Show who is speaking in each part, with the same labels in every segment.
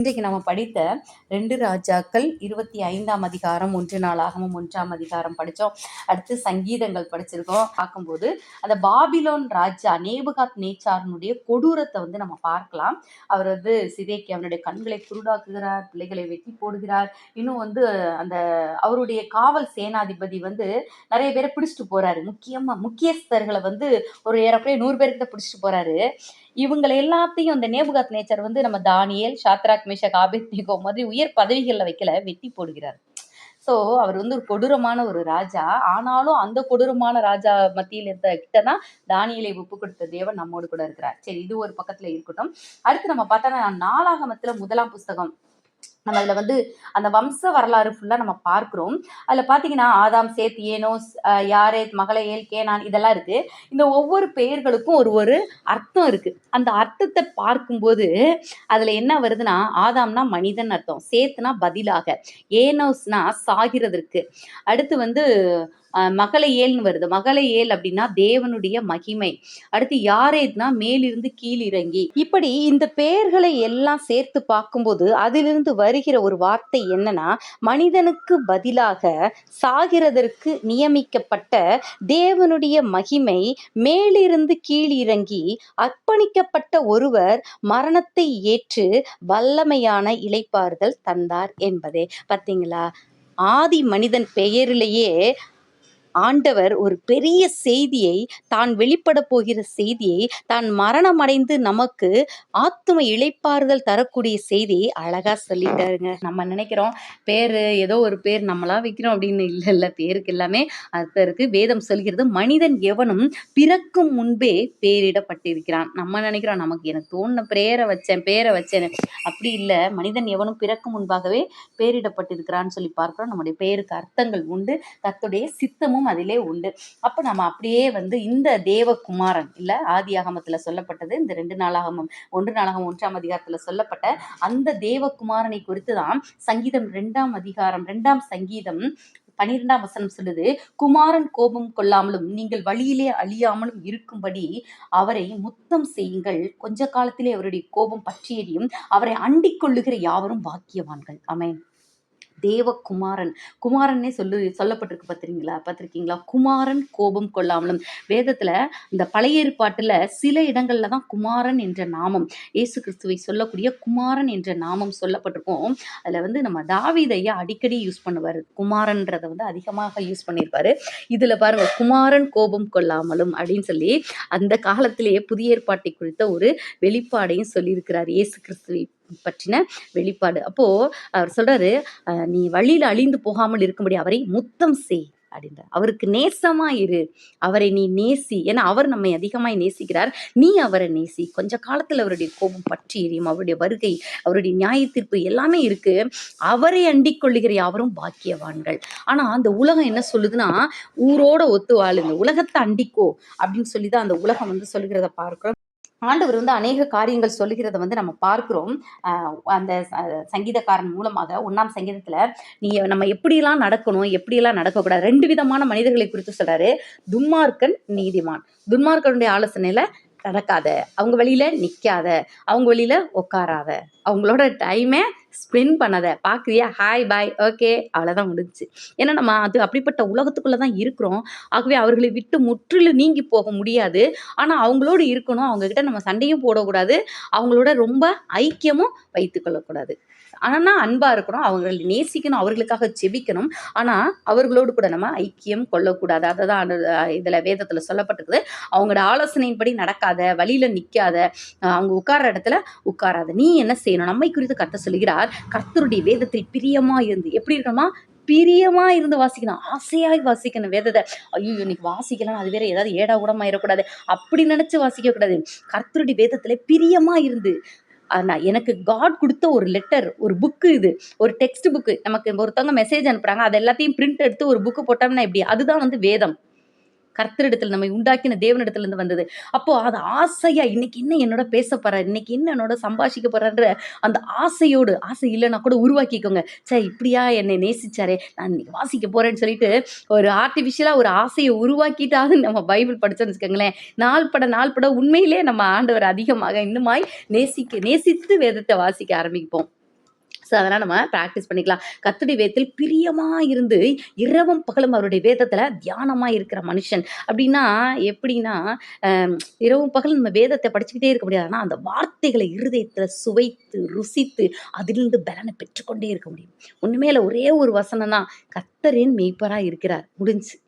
Speaker 1: இன்றைக்கு நம்ம படித்த 2 ராஜாக்கள் 25ஆம் அதிகாரம் 1 நாளாகமம் 1ஆம் அதிகாரம் படித்தோம். அடுத்து சங்கீதங்கள் படிச்சிருக்கோம். பார்க்கும்போது அந்த பாபிலோன் ராஜா நேபுகாத் நேச்சாரனுடைய கொடூரத்தை நம்ம பார்க்கலாம். அவர் சிதேக்கியாவினுடைய கண்களை குருடாக்குகிறார், பிள்ளைகளை வெட்டி போடுகிறார். இன்னும் அந்த அவருடைய காவல் சேனாதிபதி நிறைய பேரை பிடிச்சிட்டு போறாரு. முக்கியஸ்தர்களை ஒரு ஏறக்குறைய 100 பேர்கிட்ட பிடிச்சிட்டு போறாரு. இவங்களை எல்லாத்தையும் அந்த நேபுகாத் நேச்சர் நம்ம தானியேல், ஷாத்ராக், மேஷக், ஆபேத்நேகோ மாதிரி உயர் பதவிகளில் வைக்கல, வெட்டி போடுகிறார். ஸோ அவர் ஒரு கொடூரமான ஒரு ராஜா. ஆனாலும் அந்த கொடூரமான ராஜா மத்தியில் கிட்டதான் தானியேலை ஒப்பு கொடுத்த தேவன் நம்மோடு கூட இருக்கிறார். சரி, இது ஒரு பக்கத்துல இருக்கட்டும். அடுத்து நம்ம பார்த்தோம்னா நாளாகமத்துல 1ஆம் புஸ்தகம் நம்ம அதுல அந்த வம்ச வரலாறு ஃபுல்லா நம்ம பார்க்கிறோம். அதுல பாத்தீங்கன்னா ஆதாம், சேத், ஏனோஸ், யாரேத், மகலயேல், கேனான் இதெல்லாம் இருக்கு. இந்த ஒவ்வொரு பெயர்களுக்கும் ஒரு அர்த்தம் இருக்கு. அந்த அர்த்தத்தை பார்க்கும்போது அதுல என்ன வருதுன்னா, ஆதாம்னா மனிதன் அர்த்தம், சேத்னா பதிலாக, ஏனோஸ்னா சாகிறதற்கு, அடுத்து மகலயேல்னு வருது. மகலயேல் அப்படின்னா தேவனுடைய மகிமை. அடுத்து யாரேத்னா மேலிருந்து கீழ் இறங்கி. இப்படி இந்த பெயர்களை எல்லாம் சேர்த்து பார்க்கும்போது அதிலிருந்து வருகிற ஒரு வார்த்தை என்னன்னா, மனிதனுக்கு பதிலாக சாகிறதற்கு நியமிக்கப்பட்ட தேவனுடைய மகிமை மேலிருந்து கீழ் இறங்கி அர்ப்பணிக்கப்பட்ட ஒருவர் மரணத்தை ஏற்று வல்லமையான இளைப்பாறுதல் தந்தார் என்பதே. பார்த்தீங்களா, ஆதி மனிதன் பெயரிலேயே ஆண்டவர் ஒரு பெரிய செய்தியை, தான் வெளிப்பட போகிற செய்தியை, தான் மரணமடைந்து நமக்கு ஆத்தும இளைப்பாறுதல் தரக்கூடிய செய்தியை அழகா சொல்லிட்டாருங்க. நம்ம நினைக்கிறோம் பேரு ஏதோ ஒரு பேர் நம்மளா வைக்கிறோம் அப்படின்னு. இல்ல, பேருக்கு எல்லாமே அர்த்தம் இருக்கு. வேதம் சொல்கிறது, மனிதன் எவனும் பிறக்கும் முன்பே பேரிடப்பட்டிருக்கிறான். நம்ம நினைக்கிறோம் எனக்கு தோணுன பேரை வச்சேன். அப்படி இல்லை. மனிதன் எவனும் பிறக்கும் முன்பாகவே பேரிடப்பட்டிருக்கிறான்னு சொல்லி பார்க்கிறோம். நம்முடைய பேருக்கு அர்த்தங்கள் உண்டு, கர்த்தருடைய சித்தமும் அதிலே உண்டு. அப்ப நம்ம அப்படியே இந்த தேவகுமாரன் இல்ல, ஆதியாகமத்துல சொல்லப்பட்டது, இந்த 2 நாளாகமம் 1 நாளாகமம் 1ஆம் அதிகாரத்துல சொல்லப்பட்ட அந்த தேவகுமாரனை குறித்து தான் சங்கீதம் 2ஆம் அதிகாரம் 2ஆம் சங்கீதம் 12ஆம் வசனம் சொல்லுது, குமாரன் கோபம் கொள்ளாமலும் நீங்கள் வழியிலே அழியாமலும் இருக்கும்படி அவரை முத்தம் செய்யுங்கள், கொஞ்ச காலத்திலே அவருடைய கோபம் பற்றி எரியும், அவரை அண்டிக் கொள்ளுகிற யாவரும் பாக்கியவான்கள். ஆமென். தேவகுமாரன், குமாரன்னே சொல்லப்பட்டிருக்கு. பார்த்திருக்கீங்களா? குமாரன் கோபம் கொள்ளாமலும். வேதத்துல இந்த பழைய ஏற்பாட்டுல சில இடங்கள்ல தான் குமாரன் என்ற நாமம், இயேசு கிறிஸ்துவை சொல்லக்கூடிய குமாரன் என்ற நாமம் சொல்லப்பட்டிருக்கும். அதுல நம்ம தாவீதையா அடிக்கடி யூஸ் பண்ணுவாரு, குமாரன்றத அதிகமாக யூஸ் பண்ணியிருப்பாரு. இதுல பாருங்க, குமாரன் கோபம் கொள்ளாமலும் அப்படின்னு சொல்லி அந்த காலத்திலேயே புதிய ஏற்பாட்டை குறித்த ஒரு வெளிப்பாடையும் சொல்லியிருக்கிறார், இயேசு கிறிஸ்துவை பற்றின வெளிப்பாடு. அப்போ அவர் சொல்றாரு, நீ வழியில அழிந்து போகாமல் இருக்கும்படி அவரை முத்தம் செய் அப்படின்ற, அவருக்கு நேசமா இரு, அவரை நீ நேசி. ஏன்னா அவர் நம்மை அதிகமாய் நேசிக்கிறார். நீ அவரை நேசி. கொஞ்ச காலத்துல அவருடைய கோபம் பற்றி எரியும், அவருடைய வருகை, அவருடைய நியாய தீர்ப்பு எல்லாமே இருக்கு. அவரை அண்டிக் கொள்ளுகிற யாவரும் பாக்கியவான்கள். ஆனா அந்த உலகம் என்ன சொல்லுதுன்னா, ஊரோட ஒத்து வாழுங்க, உலகத்தை அண்டிக்கோ அப்படின்னு சொல்லிதான் அந்த உலகம் சொல்லுகிறத பார்க்கிறோம். ஆண்டவர் அநேக காரியங்கள் சொல்லுகிறத நம்ம பார்க்கிறோம். அந்த சங்கீதக்காரன் மூலமாக 1ஆம் சங்கீதத்துல நம்ம எப்படியெல்லாம் நடக்கணும், எப்படியெல்லாம் நடக்கக்கூடாது, 2 விதமான மனிதர்களை குறித்து சொல்றாரு. துன்மார்க்கன், நீதிமான். துன்மார்க்கனுடைய ஆலோசனையில நடக்காத, அவங்க வழியில நிக்காத, அவங்க வழியில உட்காராத, அவங்களோட டைமை ஸ்பெண்ட் பண்ணாத. பார்க்குறியா, ஹாய் பாய், ஓகே, அவ்வளோதான் முடிஞ்சுச்சு. ஏன்னா நம்ம அப்படிப்பட்ட உலகத்துக்குள்ளே தான் இருக்கிறோம். ஆகவே அவர்களை விட்டு முற்றிலும் நீங்கி போக முடியாது. ஆனால் அவங்களோடு இருக்கணும், அவங்கக்கிட்ட நம்ம சண்டையும் போடக்கூடாது, அவங்களோட ரொம்ப ஐக்கியமும் வைத்து கொள்ளக்கூடாது. ஆனால் அன்பாக இருக்கணும், அவங்களை நேசிக்கணும், அவர்களுக்காக செபிக்கணும். ஆனால் அவர்களோடு கூட நம்ம ஐக்கியம் கொள்ளக்கூடாது. அதை தான் இதில் வேதத்தில் சொல்லப்பட்டிருக்குது. அவங்களோட ஆலோசனையின்படி நடக்காத, வழியில் நிற்காத, அவங்க உட்கார்ற இடத்துல உட்காராத. நீ என்ன செய்யணும்? நம்மை குறித்து கர்த்தர் சொல்கிறார், கர்த்தருடைய வேதத்தில் பிரியமா இருந்து. எப்படி இருக்கணுமா? பிரியமா இருந்து வாசிக்கணும், ஆசையாய் வாசிக்கணும் வேதத்தை. ஐயோ இன்னைக்கு வாசிக்கலாம், அது வேற ஏதாவது ஏடா கூடமா இருக்கக்கூடாது அப்படி நினைச்சு வாசிக்க கூடாது. கர்த்தருடைய வேதத்துல பிரியமா இருந்து. எனக்கு காட் கொடுத்த ஒரு லெட்டர், ஒரு புக்கு, இது ஒரு டெக்ஸ்ட் புக்கு. நமக்கு ஒருத்தவங்க மெசேஜ் அனுப்புறாங்க, அது எல்லாத்தையும் பிரிண்ட் எடுத்து ஒரு புக்கு போட்டோம்னா எப்படி? அதுதான் வேதம். கர்த்தரிடத்தில் நம்மை உண்டாக்கின தேவனிடத்துல இருந்து வந்தது. அப்போ அது ஆசையா, இன்னைக்கு என்ன என்னோட பேச போறாரு, இன்னைக்கு என்ன என்னோட சம்பாஷிக்க போறான்ற அந்த ஆசையோடு, ஆசை இல்லைன்னா கூட உருவாக்கிக்கோங்க. சரி, இப்படியா என்னை நேசிச்சாரே, நான் இன்னைக்கு வாசிக்க போறேன்னு சொல்லிட்டு ஒரு ஆர்டிஃபிஷியலா ஒரு ஆசையை உருவாக்கிட்டாவது நம்ம பைபிள் படிச்சோன்னு வச்சுக்கோங்களேன், நாள் பட உண்மையிலே நம்ம ஆண்டவர் அதிகமாக இன்னுமாய் நேசித்து வேதத்தை வாசிக்க ஆரம்பிப்போம். ஸோ அதெல்லாம் நம்ம ப்ராக்டிஸ் பண்ணிக்கலாம். கர்த்தருடைய வேதத்தில் பிரியமா இருந்து இரவும் பகலும் அவருடைய வேதத்துல தியானமா இருக்கிற மனுஷன் அப்படின்னா எப்படின்னா, இரவும் பகலும் நம்ம வேதத்தை படிச்சுக்கிட்டே இருக்க முடியாது. ஆனா அந்த வார்த்தைகளை இருதயத்துல சுவைத்து ருசித்து அதிலிருந்து பலனை பெற்றுக்கொண்டே இருக்க முடியும். ஒண்ணுமே இல்ல, ஒரே ஒரு வசனம் தான், கர்த்தர் என் மேய்ப்பரா இருக்கிறார், முடிஞ்சுச்சு.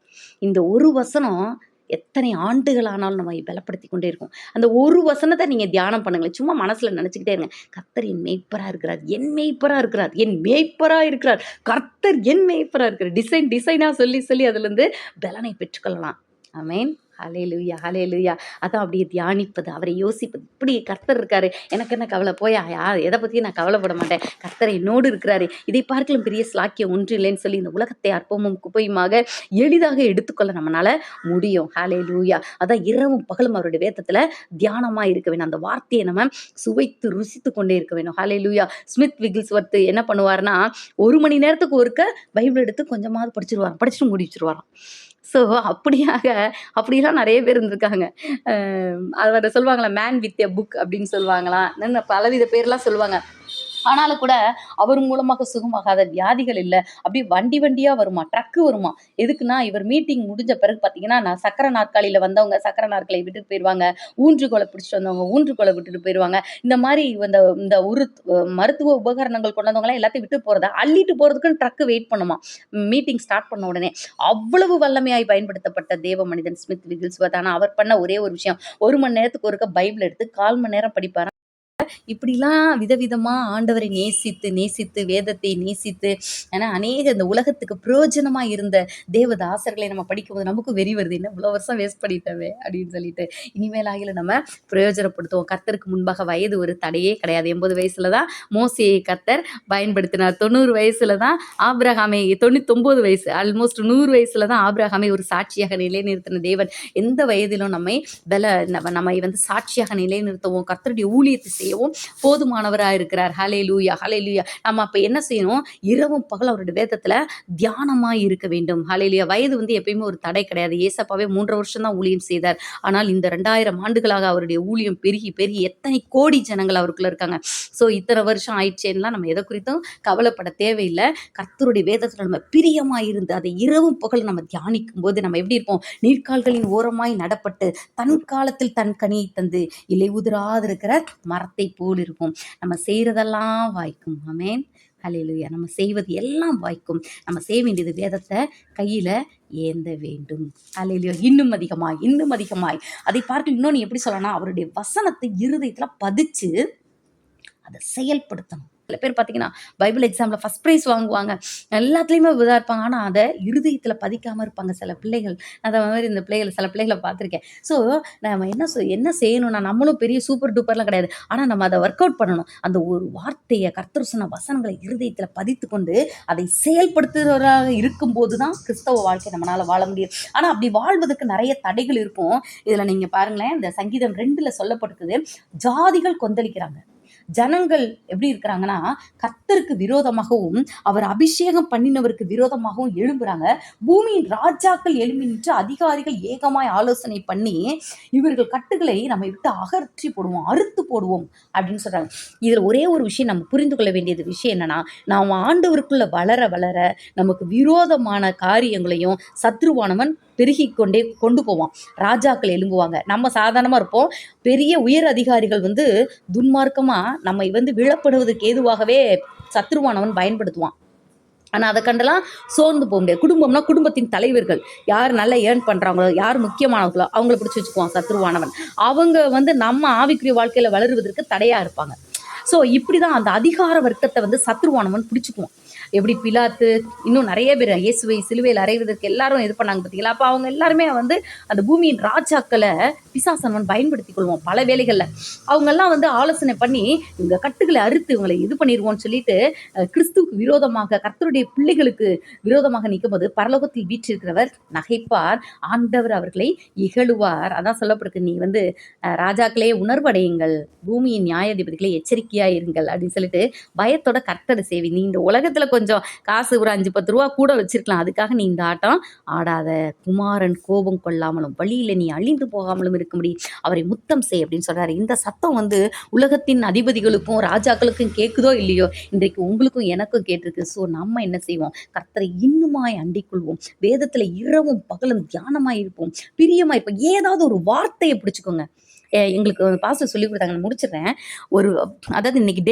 Speaker 1: இந்த ஒரு வசனம் எத்தனை ஆண்டுகள் ஆனாலும் நம்ம பலப்படுத்தி கொண்டே இருக்கும். அந்த ஒரு வசனத்தை நீங்க தியானம் பண்ணுங்களேன். சும்மா மனசுல நினைச்சுக்கிட்டே இருங்க. கர்த்தர் என் மேய்ப்பரா இருக்கிறார், என் மேய்ப்பரா இருக்கிறார், என் மேய்ப்பரா இருக்கிறார், கர்த்தர் என் மேய்ப்பரா இருக்கிறார். டிசைனா சொல்லி சொல்லி அதுல இருந்து பலனை பெற்றுக்கொள்ளலாம். ஆமென். ஹல்லேலூயா, ஹல்லேலூயா. அதான் அப்படியே தியானிப்பது, அவரை யோசிப்பது. இப்படி கர்த்தர் இருக்காரு, எனக்கு என்ன கவலை, போயா யார் எதை பற்றியும் நான் கவலைப்பட மாட்டேன், கர்த்தர் என்னோடு இருக்கிறாரு, இதை பார்க்கலாம் பெரிய ஸ்லாக்கியம் ஒன்று இல்லைன்னு சொல்லி இந்த உலகத்தை அற்பமும் குப்பையுமாக எளிதாக எடுத்துக்கொள்ள நம்மளால முடியும். ஹல்லேலூயா. அதான் இரவும் பகலும் அவருடைய வேதத்துல தியானமா இருக்க வேணும். அந்த வார்த்தையை நம்ம சுவைத்து ருசித்து கொண்டே இருக்க வேணும். ஹல்லேலூயா. ஸ்மித் விகில்ஸ்வர்த் என்ன பண்ணுவார்னா, 1 மணி நேரத்துக்கு ஒருக்க பைபிள் எடுத்து கொஞ்சமாவது படிச்சிருவாராம், படிச்சுட்டு மூடி வச்சிருவாராம். ஸோ அப்படிலாம் நிறைய பேர் இருந்திருக்காங்க. அதை சொல்லுவாங்களா, மேன் வித் எ புக் அப்படின்னு சொல்லுவாங்களாம், இன்னும் பலவித பேர்லாம் சொல்லுவாங்க. ஆனாலும் கூட அவர் மூலமாக சுகமாகாத வியாதிகள் இல்லை. அப்படியே வண்டியா வருமா, ட்ரக்கு வருமா. எதுக்குன்னா, இவர் மீட்டிங் முடிஞ்ச பிறகு பார்த்தீங்கன்னா, நான் சக்கர நாற்காலியில வந்தவங்க சக்கர நாற்காலியை விட்டுட்டு போயிடுவாங்க, ஊன்றுகோலை பிடிச்சிட்டு வந்தவங்க ஊன்றுகோலை விட்டுட்டு போயிடுவாங்க. இந்த மாதிரி இந்த இந்த ஒரு மருத்துவ உபகரணங்கள் கொண்டு வந்தவங்களாம் எல்லாத்தையும் விட்டு போறத அள்ளிட்டு போறதுக்குன்னு ட்ரக்கு வெயிட் பண்ணுமா, மீட்டிங் ஸ்டார்ட் பண்ண உடனே. அவ்வளவு வல்லமையாய் பயன்படுத்தப்பட்ட தேவ மனிதன் ஸ்மித் விகில்ஸ்வர்த். ஆனா அவர் பண்ண ஒரே ஒரு விஷயம், 1 மணி நேரத்துக்கு ஒருக்க பைபிள் எடுத்து 1/4 மணி நேரம் படிப்பார். இப்படிலாம் விதவிதமா ஆண்டவரை நேசித்து நேசித்து வேதத்தை நேசித்து, ஏன்னா அநேக இந்த உலகத்துக்கு பிரயோஜனமா இருந்த தேவதாசர்களை நம்ம படிக்கும்போது நமக்கு வெறி வருது, என்ன இவ்வளோ வருஷம் வேஸ்ட் பண்ணிட்டவே அப்படின்னு சொல்லிட்டு. இனிமேலாகில நம்ம பிரயோஜனப்படுத்துவோம். கர்த்தருக்கு முன்பாக வயது ஒரு தடையே கிடையாது. 80 வயசுல தான் மோசேயை கர்த்தர் பயன்படுத்தினார். 90 வயசுல தான் ஆபிரகாமை, 99 வயசு, ஆல்மோஸ்ட் 100 வயசுல தான் ஆபிரகாமை ஒரு சாட்சியாக நிலைநிறுத்தின தேவன் எந்த வயதிலும் நம்மை சாட்சியாக நிலைநிறுத்தவும் கர்த்தருடைய ஊழியத்தை செய்யவும் போதுமானவராக இருக்கிறார். ஹல்லேலூயா, ஹல்லேலூயா. நம்ம அப்ப என்ன செய்யணும், இரவும் பகல் அவருடைய வேதத்துல தியானமா இருக்க வேண்டும். ஹல்லேலூயா. வயது எப்பயுமே ஒரு தடை கிடையாது. ஏசப்பாவே 3 வருஷம் தான் ஊழியம் செய்தார். ஆனால் இந்த 2000 ஆண்டுகளாக அவருடைய ஊழியம் பெருகி பெருகி எத்தனை கோடி ஜனங்கள் அவருக்குள்ள இருக்காங்க. ஸோ இத்தனை வருஷம் ஆயிடுச்சேன்னா நம்ம எதை குறித்தும் கவலைப்பட தேவையில்லை. கர்த்தருடைய வேதத்துல நம்ம பிரியமா இருந்து அதை இரவும் பகல் நம்ம தியானிக்கும் போது நம்ம எப்படி இருப்போம், நீர்க்கால்களின் ஓரமாய் நடப்பட்டு தன் காலத்தில் தன் கனியை தந்து இலை உதிராதிருக்கிற மரத்தை போல் இருப்போம். நம்ம செய்யறதெல்லாம் வாய்க்கும். ஆமென். ஹல்லேலூயா. நம்ம செய்வது எல்லாம் வாய்க்கும். நம்ம செய்ய வேண்டியது வேதத்தை கையில ஏந்த வேண்டும். ஹல்லேலூயா. இன்னும் அதிகமாய் அதை பார்த்து இன்னொன்னு எப்படி சொல்லலாம், அவருடைய வசனத்தை இருதயத்துல பதிச்சு அதை செயல்படுத்தணும். சில பேர் பார்த்தீங்கன்னா பைபிள் எக்ஸாமில் ஃபஸ்ட் ப்ரைஸ் வாங்குவாங்க, எல்லாத்துலேயுமே இதாக இருப்பாங்க. ஆனால் அதை இருதயத்தில் பதிக்காமல் இருப்பாங்க சில பிள்ளைகள். அதை மாதிரி இந்த சில பிள்ளைகளை பார்த்துருக்கேன். ஸோ நம்ம என்ன செய்யணும்னா, நம்மளும் பெரிய சூப்பர் டூப்பர்லாம் கிடையாது, ஆனால் நம்ம அதை ஒர்க் அவுட் பண்ணணும். அந்த ஒரு வார்த்தையை, கர்த்தர் சொன்ன வசனங்களை இருதயத்தில் பதித்து கொண்டு அதை செயல்படுத்துகிறவராக இருக்கும்போது தான் கிறிஸ்தவ வாழ்க்கை நம்மளால் வாழ முடியும். ஆனால் அப்படி வாழ்வதற்கு நிறைய தடைகள் இருக்கும். இதில் நீங்கள் பாருங்களேன், இந்த சங்கீதம் 2 சொல்லப்பட்டிருக்குது, ஜாதிகள் கொந்தளிக்கிறாங்க, ஜனங்கள் எப்படி இருக்கிறாங்கன்னா கர்த்தருக்கு விரோதமாகவும் அவர் அபிஷேகம் பண்ணினவருக்கு விரோதமாகவும் எழும்புறாங்க. பூமியின் ராஜாக்கள் எழும்பி நின்று அதிகாரிகள் ஏகமாய் ஆலோசனை பண்ணி இவர்கள் கட்டுகளை நம்ம விட்டு அகற்றி போடுவோம், அறுத்து போடுவோம் அப்படின்னு சொல்றாங்க. இதுல ஒரே ஒரு விஷயம் நம்ம புரிந்து கொள்ள வேண்டியது விஷயம் என்னன்னா, நாம் ஆண்டவருக்குள்ள வளர வளர நமக்கு விரோதமான காரியங்களையும் சத்ருவானவன் பெருகி கொண்டு போவான். ராஜாக்கள் எழும்புவாங்க, நம்ம சாதாரணமா இருப்போம். பெரிய உயர் அதிகாரிகள் துன்மார்க்கமா நம்மை விழப்படுவதற்கு ஏதுவாகவே சத்ருவானவன் பயன்படுத்துவான். ஆனால் அதை கண்டெல்லாம் சோர்ந்து போக முடியாது. குடும்பம்னா குடும்பத்தின் தலைவர்கள் யார் நல்லா ஏர்ன் பண்ணுறாங்களோ, யார் முக்கியமானவங்களோ அவங்கள பிடிச்சி வச்சுக்குவான் சத்ருவானவன். அவங்க நம்ம ஆவிக்குரிய வாழ்க்கையில் வளருவதற்கு தடையாக இருப்பாங்க. ஸோ இப்படி தான் அந்த அதிகார வர்க்கத்தை சத்ருவானவன் பிடிச்சிக்குவான். எப்படி பிலாத்து, இன்னும் நிறைய பேர் இயேசுவை சிலுவையில் அறைவதற்கு எல்லாரும் இது பண்ணாங்க பார்த்தீங்களா. அப்போ அவங்க எல்லாருமே அந்த பூமியின் ராஜாக்களை பிசாசனவன் பயன்படுத்தி கொள்வோம் பல வேலைகளில். அவங்கெல்லாம் ஆலோசனை பண்ணி இவங்க கட்டுகளை அறுத்து இவங்களை இது பண்ணிடுவோம்னு சொல்லிட்டு கிறிஸ்துவுக்கு விரோதமாக, கர்த்தருடைய பிள்ளைகளுக்கு விரோதமாக நிற்கும்போது பரலோகத்தில் வீற்றிருக்கிறவர் நகைப்பார், ஆண்டவர் அவர்களை இகழுவார். அதான் சொல்லப்படுது, நீ ராஜாக்களே உணர்வடையுங்கள், பூமியின் நியாயாதிபதிகளை எச்சரிக்கை எச்சரிக்கையாக இருங்கள் அப்படின்னு சொல்லிட்டு பயத்தோட கர்த்தரை சேவி. நீ இந்த உலகத்தில் கொஞ்சம் காசு ஒரு 5-10 ரூபா கூட வச்சிருக்கலாம், அதுக்காக நீ இந்த ஆட்டம் ஆடாத. குமாரன் கோபம் கொள்ளாமலும் வழியில் நீ அழிந்து போகாமலும் இருக்கும்படி அவரை முத்தம் செய் அப்படின்னு சொல்கிறாரு. இந்த சத்தம் வந்து உலகத்தின் அதிபதிகளுக்கும் ராஜாக்களுக்கும் கேட்குதோ இல்லையோ, இன்றைக்கு உங்களுக்கும் எனக்கும் கேட்டிருக்கு. ஸோ நம்ம என்ன செய்வோம்? கர்த்தரை இன்னுமாய் அண்டிக் கொள்வோம். வேதத்தில் இரவும் பகலும் தியானமாய் இருப்போம், பிரியமாய் இருப்போம். ஏதாவது ஒரு வார்த்தையை பிடிச்சிக்கோங்க. எங்களுக்கு பாஸ்டர் சொல்லி கொடுத்தாங்க, நான் முடிச்சிடுறேன். அதாவது இன்னைக்கு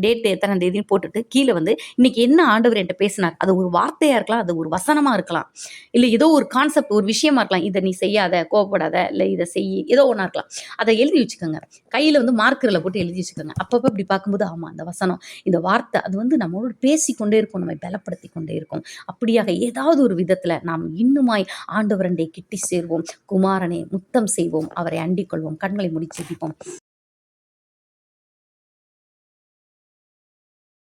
Speaker 1: டேட்டு எத்தனை தேதின்னு போட்டுட்டு கீழே வந்து இன்னைக்கு என்ன ஆண்டவர் என்கிட்ட பேசினார், அது ஒரு வார்த்தையாக இருக்கலாம், அது ஒரு வசனமாக இருக்கலாம், இல்லை ஏதோ ஒரு கான்செப்ட் ஒரு விஷயமா இருக்கலாம். இதை நீ செய்யாத, கோவப்படாத, இல்லை இதை செய், ஏதோ ஒன்றா இருக்கலாம். அதை எழுதி வச்சுக்கோங்க. கையில் வந்து மார்க்கரில் போட்டு எழுதி வச்சுக்கோங்க. அப்பப்போ இப்படி பார்க்கும்போது ஆமாம் அந்த வசனம், இந்த வார்த்தை அது வந்து நம்மளோட பேசிக்கொண்டே இருக்கும், நம்ம பலப்படுத்தி கொண்டே இருக்கும். அப்படியாக ஏதாவது ஒரு விதத்தில் நாம் இன்னுமாய் ஆண்டவரண்டை கிட்டி சேர்வோம். குமாரனை முத்தம் செய்வோம், அவரை அண்டிக் கொள்வோம். கண்களை மூடி ஜெபிப்போம்.